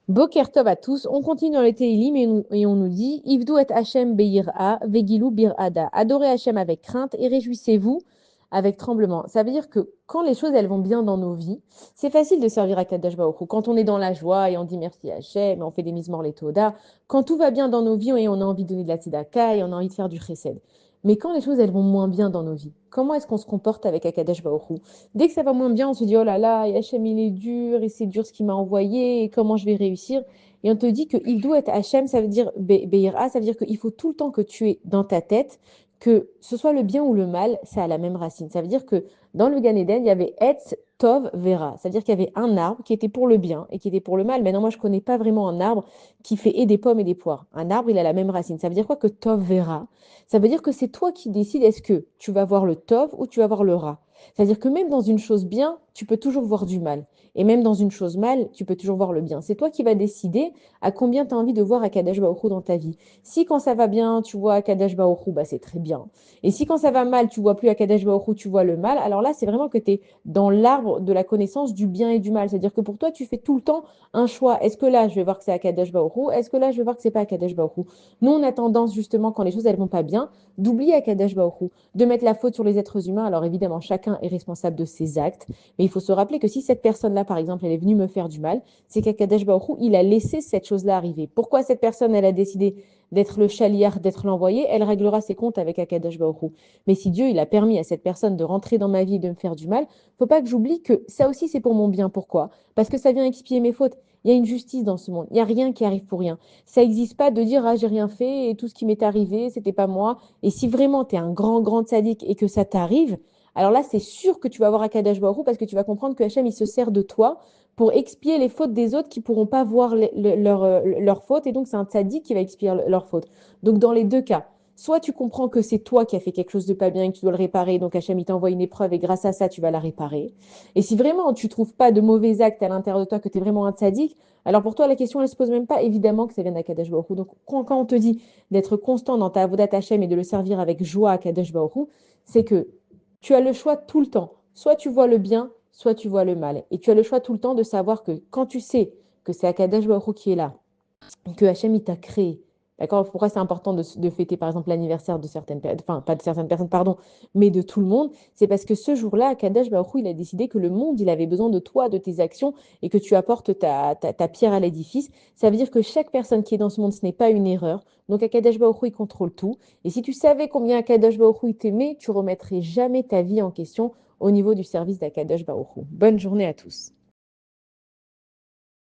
Boker Tov à tous. On continue dans les Télim et on nous dit Ivdou et Hachem beir'a, vegilou bir'ada. Adorez Hachem avec crainte et réjouissez-vous avec tremblement. Ça veut dire que quand les choses elles vont bien dans nos vies, c'est facile de servir à Kadosh Baruch Hu. Quand on est dans la joie et on dit merci à Hachem, et on fait des mises les Toda. Quand tout va bien dans nos vies et on a envie de donner de la tzedaka et on a envie de faire du chesed. Mais quand les choses elles vont moins bien dans nos vies, comment est-ce qu'on se comporte avec Akadosh Baruch Hu? Dès que ça va moins bien, on se dit oh là là, Hachem il est dur et c'est dur ce qu'il m'a envoyé et comment je vais réussir. Et on te dit que il doit être Hachem, ça veut dire Beira, ça veut dire qu'il faut tout le temps que tu aies dans ta tête que ce soit le bien ou le mal, ça a la même racine. Ça veut dire que dans le Gan Eden, il y avait Etz, Tov, Vera. Ça veut dire qu'il y avait un arbre qui était pour le bien et qui était pour le mal. Maintenant, moi, je ne connais pas vraiment un arbre qui fait et des pommes et des poires. Un arbre, il a la même racine. Ça veut dire quoi que Tov, Vera? Ça veut dire que c'est toi qui décides est-ce que tu vas voir le Tov ou tu vas voir le Ra. C'est-à-dire que même dans une chose bien, tu peux toujours voir du mal. Et même dans une chose mal, tu peux toujours voir le bien. C'est toi qui vas décider à combien tu as envie de voir Akadosh Baruch Hu dans ta vie. Si quand ça va bien, tu vois Akadosh Baruch Hu, bah c'est très bien. Et si quand ça va mal, tu vois plus Akadosh Baruch Hu, tu vois le mal, alors là, c'est vraiment que tu es dans l'arbre de la connaissance du bien et du mal. C'est-à-dire que pour toi, tu fais tout le temps un choix. Est-ce que là, je vais voir que c'est Akadosh Baruch Hu? Est-ce que là, je vais voir que c'est pas Akadosh Baruch Hu? Nous, on a tendance, justement, quand les choses, elles vont pas bien, d'oublier Akadosh Baruch Hu, de mettre la faute sur les êtres humains. Alors évidemment, chacun est responsable de ses actes, mais il faut se rappeler que si cette personne-là, par exemple, elle est venue me faire du mal, c'est qu'Akadosh Baruch Hu, il a laissé cette chose-là arriver. Pourquoi cette personne, elle a décidé d'être le chaliard, d'être l'envoyé, elle réglera ses comptes avec Akadosh Baruch Hu. Mais si Dieu, il a permis à cette personne de rentrer dans ma vie et de me faire du mal, faut pas que j'oublie que ça aussi, c'est pour mon bien. Pourquoi? Parce que ça vient expier mes fautes. Il y a une justice dans ce monde. Il n'y a rien qui arrive pour rien. Ça n'existe pas de dire ah j'ai rien fait et tout ce qui m'est arrivé c'était pas moi. Et si vraiment tu es un grand sadique et que ça t'arrive, alors là c'est sûr que tu vas avoir Akadosh Baruch Hu parce que tu vas comprendre que Hachem il se sert de toi pour expier les fautes des autres qui pourront pas voir leurs fautes et donc c'est un tzaddik qui va expier leurs fautes. Donc dans les deux cas, soit tu comprends que c'est toi qui as fait quelque chose de pas bien et que tu dois le réparer, donc Hachem il t'envoie une épreuve et grâce à ça tu vas la réparer. Et si vraiment tu trouves pas de mauvais actes à l'intérieur de toi, que tu es vraiment un tzaddik, alors pour toi, la question, elle ne se pose même pas. Évidemment que ça vient d'Akadosh Baruch Hu. Donc quand on te dit d'être constant dans ta Avodat Hashem et de le servir avec joie à Kadosh Baruch Hu, c'est que tu as le choix tout le temps. Soit tu vois le bien, soit tu vois le mal. Et tu as le choix tout le temps de savoir que quand tu sais que c'est Akadosh Baruch Hu qui est là, que Hachem il t'a créé. D'accord? Pourquoi c'est important de fêter par exemple l'anniversaire de certaines personnes, enfin pas de certaines personnes, pardon, mais de tout le monde? C'est parce que ce jour-là, Kadesh Baruch Hu, il a décidé que le monde, il avait besoin de toi, de tes actions et que tu apportes ta pierre à l'édifice. Ça veut dire que chaque personne qui est dans ce monde, ce n'est pas une erreur. Donc Akadosh Baruch Hu, il contrôle tout. Et si tu savais combien Akadosh Baruch Hu il t'aimait, tu remettrais jamais ta vie en question au niveau du service d'Akadosh Baruch Hu. Bonne journée à tous.